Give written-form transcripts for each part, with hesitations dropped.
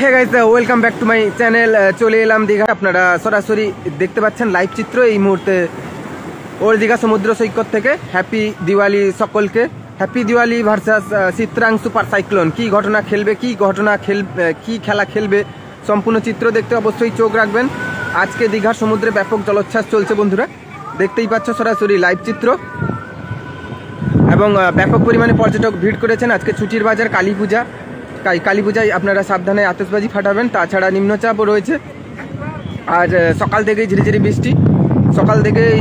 Hey guys, welcome back to my channel. চলে এলাম দীঘা। আপনারা সরাসরি দেখতে পাচ্ছেন লাইভ চিত্র এই মুহূর্তে ওল্ড দীঘা সমুদ্র সৈকত থেকে। হ্যাপি দিওয়ালি সকলকে। Happy Diwali versus Sitrang super cyclone. কি ঘটনা খেলবে, কি খেলা খেলবে, সম্পূর্ণ চিত্র দেখতে অবশ্যই চোখ রাখবেন। আজকে দীঘার সমুদ্রে ব্যাপক জলোচ্ছ্বাস চলছে বন্ধুরা, দেখতেই পাচ্ছ সরাসরি লাইভ চিত্র। এবং ব্যাপক পরিমাণে পর্যটক ভিড় করেছেন। আজকে ছুটির বাজার, কালী পূজা। কালী পূজায় আপনারা সাবধানে আতশবাজি ফাটাবেন। তাছাড়া নিম্নচাপও রয়েছে। আর সকাল থেকেই ঝিরিঝিরি বৃষ্টি, সকাল থেকেই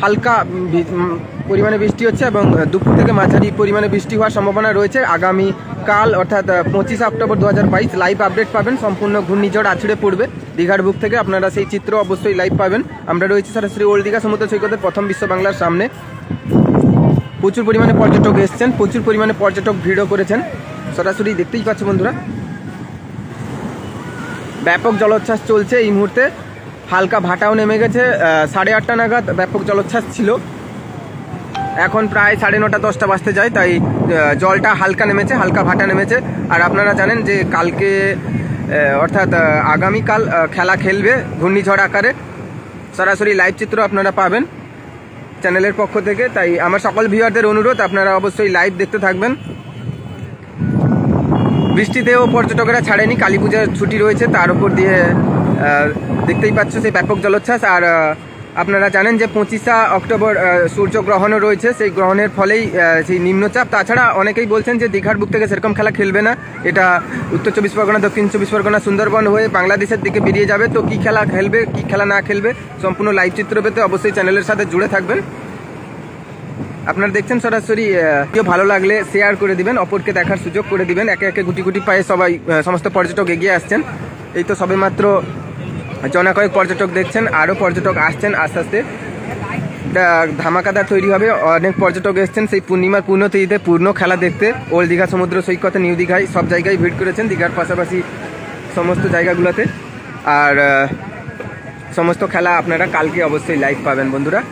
হালকা পরিমাণে বৃষ্টি হচ্ছে এবং দুপুর থেকে মাঝারি পরিমাণে বৃষ্টি হওয়ার সম্ভাবনা রয়েছে। আগামী কাল অর্থাৎ 25 অক্টোবর 2022 লাইভ আপডেট পাবেন। সম্পূর্ণ ঘূর্ণিঝড় আছড়ে পড়বে দীঘার বুক থেকে। আপনারা সেই চিত্র অবশ্যই লাইভ পাবেন। আমরা রয়েছি সরাসরি ওল্ড দীঘা সমুদ্র সৈকতের প্রথম বিশ্ব বাংলার সামনে। প্রচুর পরিমাণে পর্যটক এসছেন, প্রচুর পরিমাণে পর্যটক ভিড়ও করেছেন। সরাসরি দেখতেই পাচ্ছ বন্ধুরা, ব্যাপক জলোচ্ছ্বাস চলছে এই মুহূর্তে। হালকা ভাটাও নেমে গেছে। 8:30 নাগাদ ব্যাপক জলোচ্ছ্বাস ছিল, এখন প্রায় 9:30 10টা বাজতে যায়। তাই জলটা হালকা নেমেছে, হালকা ভাটা নেমেছে। আর আপনারা জানেন যে কালকে অর্থাৎ আগামীকাল খেলা খেলবে ঘূর্ণিঝড় আকারে। সরাসরি লাইভ চিত্র আপনারা পাবেন চ্যানেলের পক্ষ থেকে। তাই আমার সকল ভিউয়ারদের অনুরোধ, আপনারা অবশ্যই লাইভ দেখতে থাকবেন। বৃষ্টিতেও পর্যটকেরা ছাড়েনি, কালী পূজার ছুটি রয়েছে, তার উপর দিয়ে দেখতেই পাচ্ছ সেই ব্যাপক জলোচ্ছ্বাস। আর আপনারা জানেন যে 25 অক্টোবর সূর্যগ্রহণও রয়েছে, সেই গ্রহণের ফলেই সেই নিম্নচাপ। তাছাড়া অনেকেই বলছেন যে দীঘার বুক থেকে সেরকম খেলা খেলবে না, এটা উত্তর 24 পরগনা, দক্ষিণ 24 পরগনা, সুন্দরবন হয়ে বাংলাদেশের দিকে বেরিয়ে যাবে। তো কি খেলা খেলবে, কি খেলা না খেলবে, সম্পূর্ণ লাইভ চিত্র পেতে অবশ্যই চ্যানেলের সাথে জুড়ে থাকবেন। আপনারা দেখছেন সরাসরি। কেউ ভালো লাগলে শেয়ার করে দিবেন, অপরকে দেখার সুযোগ করে দিবেন। একে একে গুটি গুটি পায়ে সমস্ত পর্যটক এগিয়ে আসছেন। এই তো সবে মাত্র জনা কয়েক পর্যটক দেখছেন, আরও পর্যটক আসছেন আস্তে আস্তে। ধামাকাদার তৈরি হবে। অনেক পর্যটক এসছেন সেই পূর্ণিমার পূর্ণতিথিতে পূর্ণ খেলা দেখতে। ওল্ড দীঘা সমুদ্র সৈকতে, নিউ দীঘায়, সব জায়গায় ভিড় করেছেন, দীঘার পাশাপাশি সমস্ত জায়গাগুলোতে। আর সমস্ত খেলা আপনারা কালকে অবশ্যই লাইভ পাবেন বন্ধুরা।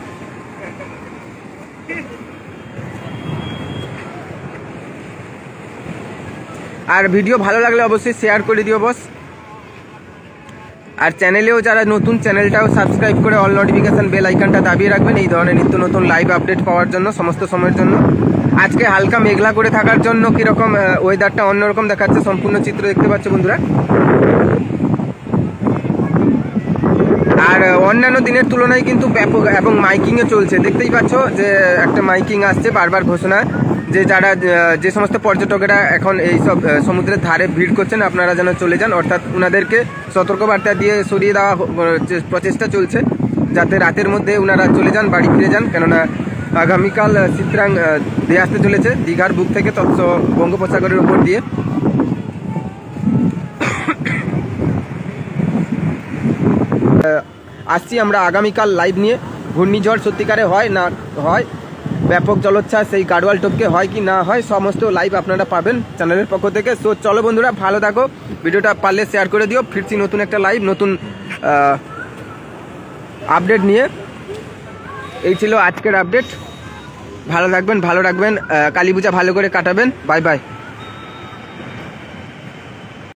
আর ভিডিও ভালো লাগলে অবশ্যই শেয়ার করে দিও বস। আর চ্যানেলেও যারা নতুন, চ্যানেলটাও সাবস্ক্রাইব করে অল নোটিফিকেশন বেল আইকনটা দাবিয়ে রাখবেন এই ধরনের নিত্য নতুন লাইভ আপডেট পাওয়ার জন্য, সমস্ত সময়ের জন্য। আজকে হালকা মেঘলা করে থাকার জন্য কীরকম ওয়েদারটা অন্যরকম দেখাচ্ছে, সম্পূর্ণ চিত্র দেখতে পাচ্ছ বন্ধুরা। আর অন্যান্য দিনের তুলনায় কিন্তু ব্যাপক এবং মাইকিংও চলছে, দেখতেই পাচ্ছ যে একটা মাইকিং আসছে বারবার ঘোষণা যে যারা যে সমস্ত পর্যটকেরা এখন এই সব সমুদ্রের ধারে ভিড় করছেন আপনারা যেন চলে যান। অর্থাৎ ওনাদেরকে সতর্কবার্তা দিয়ে সরিয়ে দেওয়া প্রচেষ্টা চলছে, যাতে রাতের মধ্যে ওনারা চলে যান, বাড়ি ফিরে যান। কেননা আগামীকাল চিত্রাং দিয়ে আসতে চলেছে দীঘার বুক থেকে, তৎস বঙ্গোপসাগরের উপর দিয়ে। আসছি আমরা আগামীকাল লাইভ নিয়ে। ঘূর্ণিঝড় সত্যিকারে হয় না হয়, ব্যাপক জলোচ্ছ্বাস সেই গাড়োয়াল টপকে হয় কি না হয়, সমস্ত লাইভ আপনারা পাবেন চ্যানেলের পক্ষ থেকে। সো চলো বন্ধুরা, ভালো থাকো, ভিডিওটা পারলে শেয়ার করে দিও। ফিরছি নতুন একটা লাইভ, নতুন আপডেট নিয়ে। এই ছিল আজকের আপডেট। ভালো থাকবেন, ভালো রাখবেন, কালী পূজা ভালো করে কাটাবেন। Bye bye.